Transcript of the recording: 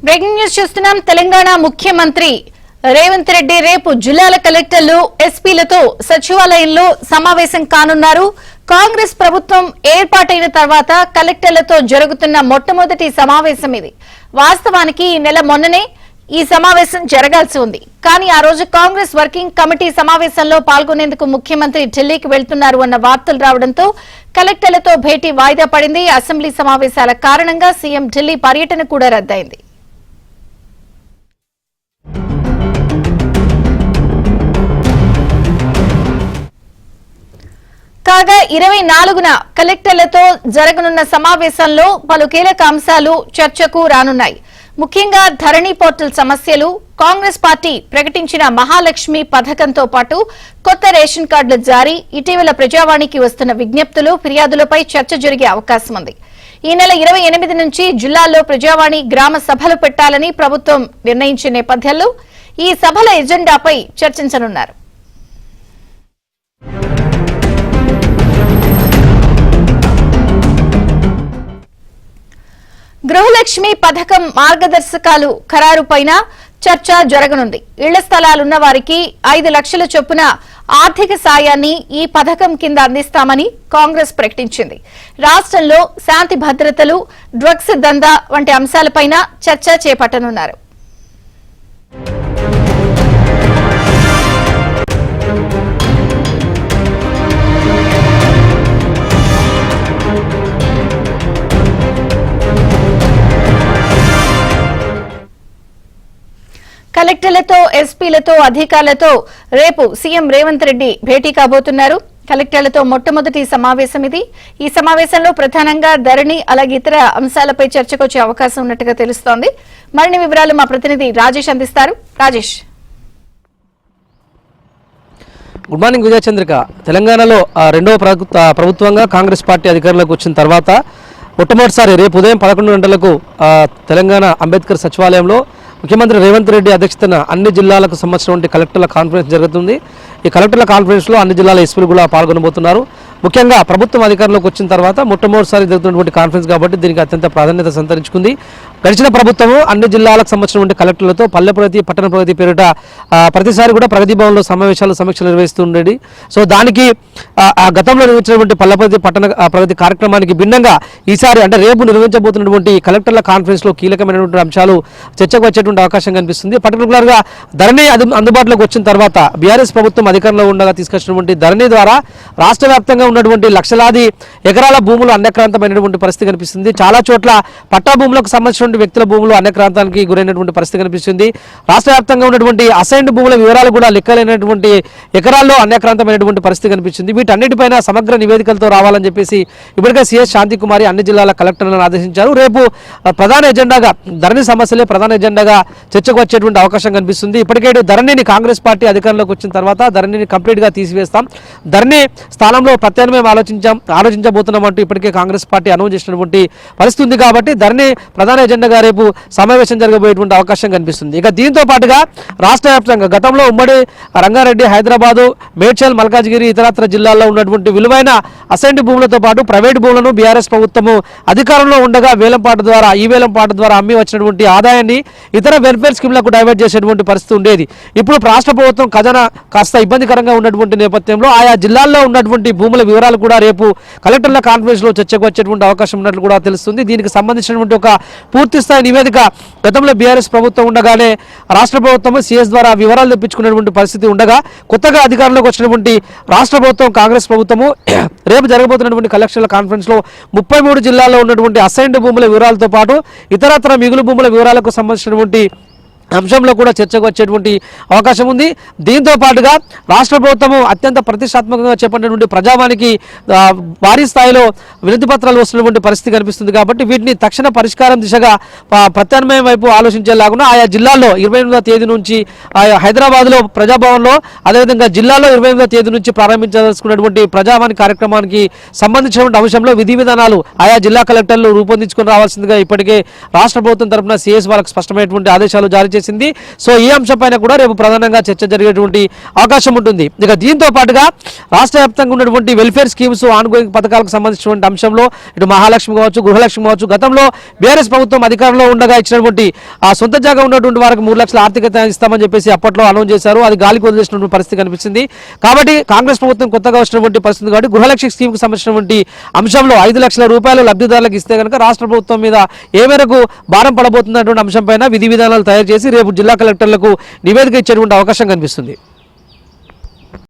Breaking news చూస్తున్నాం. తెలంగాణ ముఖ్యమంత్రి రేవంత్ రెడ్డి రేపు జిల్లాల కలెక్టర్లు ఎస్పీలతో సచివాలయంలో సమావేశం కానున్నారు. కాంగ్రెస్ ప్రభుత్వం ఏర్పాటైన తర్వాత కలెక్టర్లతో జరుగుతున్న మొట్టమొదటి సమావేశం ఇది. వాస్తవానికి ఈ నెల మొన్ననే ఈ సమావేశం జరగాల్సి ఉంది. కానీ ఆ రోజు కాంగ్రెస్ వర్కింగ్ కమిటీ సమావేశంలో పాల్గొనేందుకు ముఖ్యమంత్రి ఢిల్లీకి వెళ్తున్నారు అన్న వార్తలు రావడంతో కలెక్టర్లతో భేటీ వాయిదా పడింది. అసెంబ్లీ సమావేశాల కారణంగా సీఎం ఢిల్లీ పర్యటన కూడా రద్దయింది. కాగా 24న కలెక్టర్లతో జరగనున్న సమావేశంలో పలు కీలక అంశాలు చర్చకు రానున్నాయి. ముఖ్యంగా ధరణి పోర్టల్ సమస్యలు, కాంగ్రెస్ పార్టీ ప్రకటించిన మహాలక్ష్మి పథకంతో పాటు కొత్త రేషన్ కార్డుల జారీ, ఇటీవల ప్రజావాణికి వస్తున్న విజ్ఞప్తులు, ఫిర్యాదులపై చర్చ జరిగే అవకాశం ఉంది. ఈ నెల 28 నుంచి జిల్లాల్లో ప్రజావాణి గ్రామ సభలు పెట్టాలని ప్రభుత్వం నిర్ణయించిన నేపథ్యంలో ఈ సభల ఎజెండాపై చర్చించనున్నారు. గృహలక్ష్మి పథకం మార్గదర్శకాలు ఖరారుపైన చర్చ జరగనుంది. ఇళ్ల స్థలాలున్న వారికి 5 లక్షల చొప్పున ఆర్థిక సాయాన్ని ఈ పథకం కింద అందిస్తామని కాంగ్రెస్ ప్రకటించింది. రాష్ట్రంలో శాంతి భద్రతలు, డ్రగ్స్ దందా వంటి అంశాలపైన చర్చ చేపట్టనున్నారు. కలెక్టర్లతో, ఎస్పీలతో, అధికారులతో రేపు సీఎం రేవంత్ రెడ్డి భేటీ కాబోతున్నారు. కలెక్టర్లతో మొట్టమొదటి సమావేశం ఇది. ఈ సమావేశంలో ప్రధానంగా ధరణి అలాగే ఇతర అంశాలపై చర్చకు వచ్చే అవకాశం ఉన్నట్టుగా తెలుస్తోంది. మరిన్ని వివరాలు మా ప్రతినిధి రాజేష్ అందిస్తారు. రాజేష్. Good morning Vijayachandrika. తెలంగాణలో రెండవ ప్రభుత్వంగా కాంగ్రెస్ పార్టీ అధికారంలోకి వచ్చిన తర్వాత మొట్టమొదటిసారి రేపు ఉదయం 11 గంటలకు తెలంగాణ అంబేద్కర్ సచివాలయంలో ముఖ్యమంత్రి రేవంత్ రెడ్డి అధ్యక్షతన అన్ని జిల్లాలకు సంబంధించినటువంటి కలెక్టర్ల కాన్ఫరెన్స్ జరుగుతుంది. ఈ కలెక్టర్ల కాన్ఫరెన్స్లో అన్ని జిల్లాల ఎస్పీలు కూడా పాల్గొనబోతున్నారు. ముఖ్యంగా ప్రభుత్వం అధికారంలోకి వచ్చిన తర్వాత మొట్టమొదటిసారి జరుగుతున్నటువంటి కాన్ఫరెన్స్ కాబట్టి దీనికి అత్యంత ప్రాధాన్యత సంతరించుకుంది. గడిచిన ప్రభుత్వము అన్ని జిల్లాలకు సంబంధించినటువంటి కలెక్టర్లతో పల్లె ప్రగతి, పట్టణ ప్రగతి పేరిట ప్రతిసారి కూడా ప్రగతి భవన్లో సమీక్షలు నిర్వహిస్తుండేది. సో దానికి గతంలో నిర్వహించినటువంటి పల్లె ప్రగతి, పట్టణ ప్రగతి కార్యక్రమానికి భిన్నంగా ఈసారి అంటే రేపు నిర్వహించబోతున్నటువంటి కలెక్టర్ల కాన్ఫరెన్స్లో కీలకమైనటువంటి అంశాలు చర్చకు వచ్చేటువంటి అవకాశం కనిపిస్తుంది. పర్టికులర్గా ధరణి అందుబాటులోకి వచ్చిన తర్వాత బీఆర్ఎస్ ప్రభుత్వం అధికారంలో ఉండగా తీసుకొచ్చినటువంటి ధరణి ద్వారా రాష్ట్ర వ్యాప్తంగా ఉన్నటువంటి లక్షలాది ఎకరాల భూములు అన్యక్రాంతమైనటువంటి పరిస్థితి కనిపిస్తుంది. చాలా చోట్ల పట్టా భూములకు సంబంధించినటువంటి వ్యక్తుల భూములు అన్యక్రాంతానికి గురైనటువంటి పరిస్థితి కనిపిస్తుంది. రాష్ట్ర వ్యాప్తంగా ఉన్నటువంటి అసైన్డ్ భూముల వివరాలు కూడా లెక్కలేనటువంటి ఎకరాల్లో అన్యక్రాంతమైనటువంటి పరిస్థితి కనిపిస్తుంది. వీటన్నిటిపైన సమగ్ర నివేదికలతో రావాలని చెప్పేసి ఇప్పటికే సీఎస్ శాంతికుమారి అన్ని జిల్లాల కలెక్టర్లను ఆదేశించారు. రేపు ప్రధాన ఎజెండాగా ధరణి సమస్యలే ప్రధాన ఎజెండాగా చర్చకు వచ్చేటువంటి అవకాశం కనిపిస్తుంది. ఇప్పటికే ధరణిని కాంగ్రెస్ పార్టీ అధికారంలోకి వచ్చిన తర్వాత ధరణిని కంప్లీట్గా తీసివేస్తాం, ధరణి స్థానంలో ప్రత్యామ్నాయం ఆలోచించబోతున్నామంటూ ఇప్పటికే కాంగ్రెస్ పార్టీ అనౌన్స్ చేసినటువంటి పరిస్థితి ఉంది. కాబట్టి ధరణి ప్రధాన ఎజెండాగా రేపు సమావేశం జరగబోయేటువంటి అవకాశం కనిపిస్తుంది. ఇక దీంతో పాటుగా రాష్ట్ర వ్యాప్తంగా గతంలో ఉమ్మడి రంగారెడ్డి, హైదరాబాదు, మేడ్చల్, మల్కాజ్గిరి ఇతరత్ర జిల్లాల్లో ఉన్నటువంటి విలువైన అసైన్డ్ భూములతో పాటు ప్రైవేటు భూములను బీఆర్ఎస్ ప్రభుత్వము అధికారంలో ఉండగా ఈ వేలంపాట ద్వారా అమ్మి వచ్చినటువంటి ఆదాయాన్ని ఇతర వెల్ఫేర్ స్కీమ్లకు డైవర్ట్ చేసేటువంటి పరిస్థితి ఉండేది. ఇప్పుడు రాష్ట్ర ప్రభుత్వం ఖజానా కాస్త ఇబ్బందికరంగా ఉన్నటువంటి నేపథ్యంలో ఆయా జిల్లాల్లో ఉన్నటువంటి భూముల వివరాలు కూడా రేపు కలెక్టర్ల కాన్ఫరెన్స్ లో చర్చకు వచ్చేటువంటి అవకాశం ఉన్నట్లు కూడా తెలుస్తుంది. దీనికి సంబంధించినటువంటి ఒక పూర్తి స్థాయి నివేదిక గతంలో బీఆర్ఎస్ ప్రభుత్వం ఉండగానే రాష్ట్ర ప్రభుత్వం సీఎస్ ద్వారా వివరాలు తెప్పించుకునేటువంటి పరిస్థితి ఉండగా కొత్తగా అధికారంలోకి వచ్చినటువంటి రాష్ట్ర ప్రభుత్వం కాంగ్రెస్ ప్రభుత్వము రేపు జరగబోతున్నటువంటి కలెక్టర్ల కాన్ఫరెన్స్ లో 33 జిల్లాల్లో ఉన్నటువంటి అసైన్డ్ భూముల వివరాలతో పాటు ఇతరత్ర మిగులు భూముల వివరాలకు సంబంధించినటువంటి అంశంలో కూడా చర్చకు వచ్చేటువంటి అవకాశం ఉంది. దీంతో పాటుగా రాష్ట్ర ప్రభుత్వము అత్యంత ప్రతిష్టాత్మకంగా చేపట్టినటువంటి ప్రజావానికి భారీ స్థాయిలో వినతి పత్రాలు వస్తున్నటువంటి పరిస్థితి కనిపిస్తుంది. కాబట్టి వీటిని తక్షణ పరిష్కారం దిశగా ప్రత్యామ్నాయం వైపు ఆలోచించేలాగా ఆయా జిల్లాల్లో 28వ తేదీ నుంచి హైదరాబాద్లో ప్రజాభవన్లో, అదేవిధంగా జిల్లాలో 28వ తేదీ నుంచి ప్రారంభించాల్సుకున్నటువంటి ప్రజావాణి కార్యక్రమానికి సంబంధించినటువంటి అంశంలో విధి విధానాలు ఆయా జిల్లా కలెక్టర్లు రూపొందించుకుని రావాల్సిందిగా ఇప్పటికే రాష్ట్ర ప్రభుత్వం తరఫున సీఎస్ వాళ్ళకు స్పష్టమైనటువంటి ఆదేశాలు జారీ చేసింది. సో ఈ అంశంపైన కూడా రేపు ప్రధానంగా చర్చ జరిగేటువంటి అవకాశం ఉంటుంది. ఇక దీంతో పాటుగా రాష్ట్ర వ్యాప్తంగా ఉన్నటువంటి వెల్ఫేర్ స్కీమ్స్ ఆన్గోయింగ్ పథకాలకు సంబంధించినటువంటి అంశంలో ఇటు మహాలక్ష్మి కావచ్చు, గృహలక్ష్మి కావచ్చు, గతంలో బీఆర్ఎస్ ప్రభుత్వం అధికారంలో ఉండగా ఇచ్చినటువంటి ఆ సొంత జాగా ఉన్నటువంటి వారికి 3 లక్షల ఆర్థిక ఇస్తామని చెప్పేసి అప్పట్లో అనౌన్స్ చేశారు. అది గాలికి వదిలేసినటువంటి పరిస్థితి కనిపిస్తుంది. కాబట్టి కాంగ్రెస్ ప్రభుత్వం కొత్తగా వచ్చినటువంటి పరిస్థితి కాబట్టి గృహలక్ష్మి స్కీమ్కి సంబంధించినటువంటి అంశంలో 5 లక్షల రూపాయలు లబ్ధిదారులకు ఇస్తే కనుక రాష్ట్ర ప్రభుత్వం మీద ఏ మేరకు భారం పడబోతున్నటువంటి అంశంపైన విధి విధానాలు తయారు చేసి రేపు జిల్లా కలెక్టర్లకు నివేదిక ఇచ్చేటువంటి అవకాశం కనిపిస్తుంది.